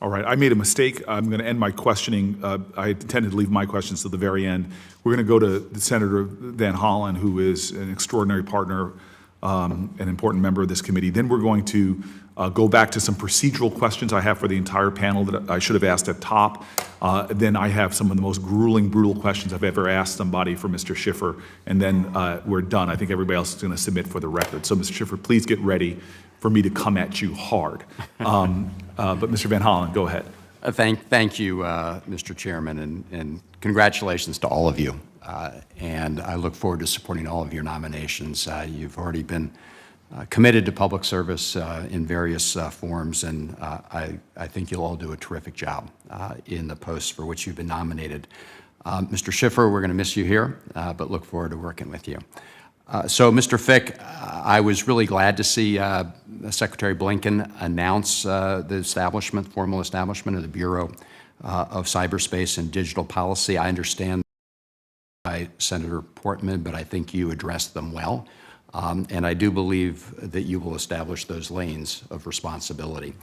All right, I made a mistake. I'm going to end my questioning. I intended to leave my questions to the very end. We're going to go to Senator Van Hollen, who is an extraordinary partner, an important member of this committee. Then we're going to go back to some procedural questions I have for the entire panel that I should have asked at top. Then I have some of the most grueling, brutal questions I've ever asked somebody for Mr. Schiffer, and then we're done. I think everybody else is going to submit for the record. So, Mr. Schiffer, please get ready for me to come at you hard. But Mr. Van Hollen, go ahead. Thank you, Mr. Chairman, and congratulations to all of you. And I look forward to supporting all of your nominations. You've already been committed to public service in various forms, and I think you'll all do a terrific job in the posts for which you've been nominated. Mr. Schiffer, we're going to miss you here, but look forward to working with you. So, Mr. Fick, I was really glad to see Secretary Blinken announce the formal establishment of the Bureau of Cyberspace and Digital Policy. I understand by Senator Portman, but I think you addressed them well. And I do believe that you will establish those lanes of responsibility.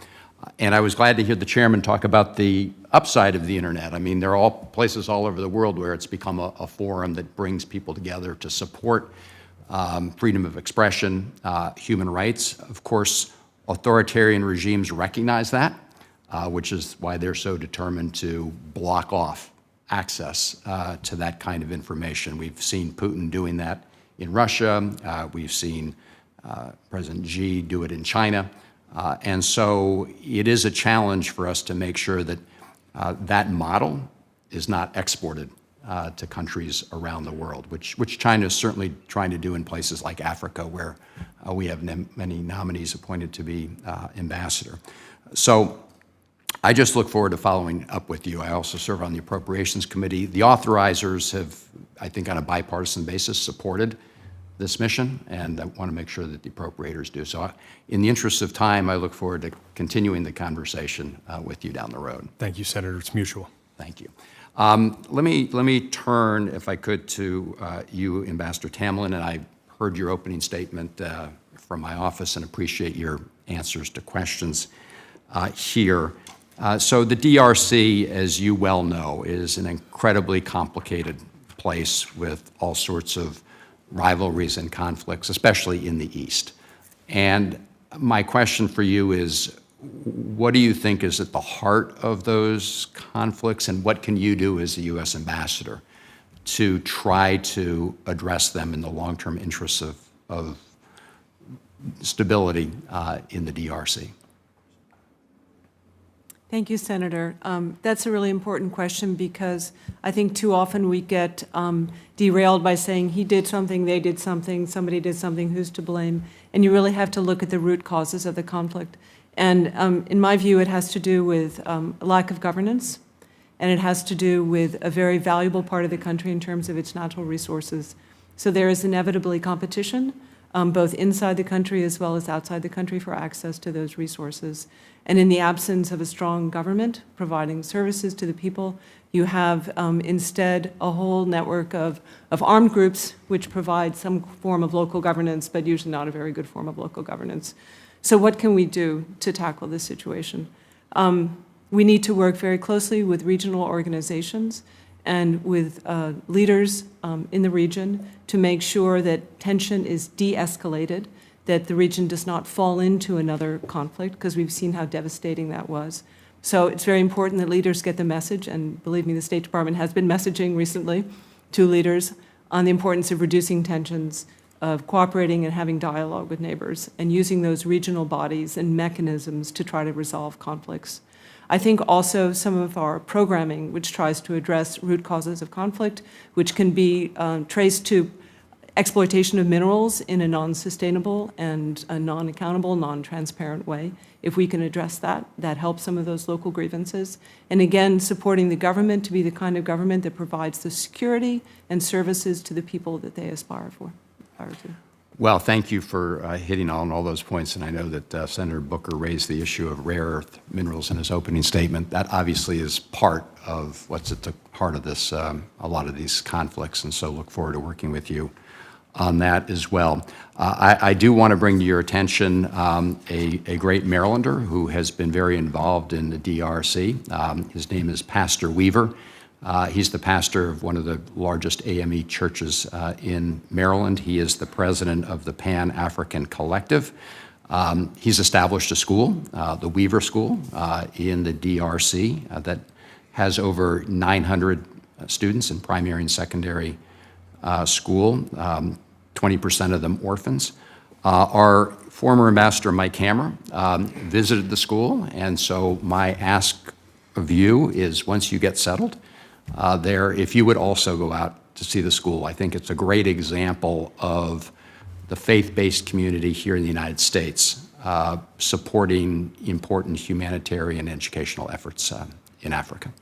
And I was glad to hear the chairman talk about the upside of the internet. I mean, there are all places all over the world where it's become a forum that brings people together to support freedom of expression, human rights. Of course, authoritarian regimes recognize that, which is why they're so determined to block off access to that kind of information. We've seen Putin doing that in Russia. We've seen President Xi do it in China. And so it is a challenge for us to make sure that that model is not exported to countries around the world, which China is certainly trying to do in places like Africa, where we have many nominees appointed to be ambassador. So I just look forward to following up with you. I also serve on the Appropriations Committee. The authorizers have, I think on a bipartisan basis, supported this mission, and I want to make sure that the appropriators do. So in the interest of time, I look forward to continuing the conversation with you down the road. Thank you, Senator. It's mutual. Thank you. Let me turn, if I could, to you, Ambassador Tamlin, and I heard your opening statement from my office and appreciate your answers to questions here. So the DRC, as you well know, is an incredibly complicated place with all sorts of rivalries and conflicts, especially in the East. And my question for you is, what do you think is at the heart of those conflicts, and what can you do as the U.S. ambassador to try to address them in the long-term interests of stability in the DRC? Thank you, Senator. That's a really important question, because I think too often we get derailed by saying he did something, they did something, somebody did something, who's to blame? And you really have to look at the root causes of the conflict. And in my view, it has to do with a lack of governance, and it has to do with a very valuable part of the country in terms of its natural resources. So there is inevitably competition, both inside the country as well as outside the country, for access to those resources. And in the absence of a strong government providing services to the people, you have instead a whole network of armed groups which provide some form of local governance, but usually not a very good form of local governance. So what can we do to tackle this situation? We need to work very closely with regional organizations and with leaders in the region to make sure that tension is de-escalated, that the region does not fall into another conflict, because we've seen how devastating that was. So it's very important that leaders get the message, and believe me, the State Department has been messaging recently to leaders on the importance of reducing tensions, of cooperating and having dialogue with neighbors, and using those regional bodies and mechanisms to try to resolve conflicts. I think also some of our programming, which tries to address root causes of conflict, which can be traced to exploitation of minerals in a non-sustainable and a non-accountable, non-transparent way. If we can address that, that helps some of those local grievances. And again, supporting the government to be the kind of government that provides the security and services to the people that they aspire to. Well, thank you for hitting on all those points, and I know that Senator Booker raised the issue of rare earth minerals in his opening statement. That obviously is part of what's at the heart of this, a lot of these conflicts, and so look forward to working with you on that as well. I do want to bring to your attention a great Marylander who has been very involved in the DRC. His name is Pastor Weaver. He's the pastor of one of the largest AME churches in Maryland. He is the president of the Pan-African Collective. He's established a school, the Weaver School, in the DRC that has over 900 students in primary and secondary school, 20% of them orphans. Our former ambassador, Mike Hammer, visited the school, and so my ask of you is once you get settled there, if you would also go out to see the school. I think it's a great example of the faith-based community here in the United States supporting important humanitarian educational efforts in Africa.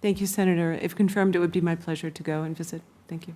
Thank you, Senator. If confirmed, it would be my pleasure to go and visit. Thank you.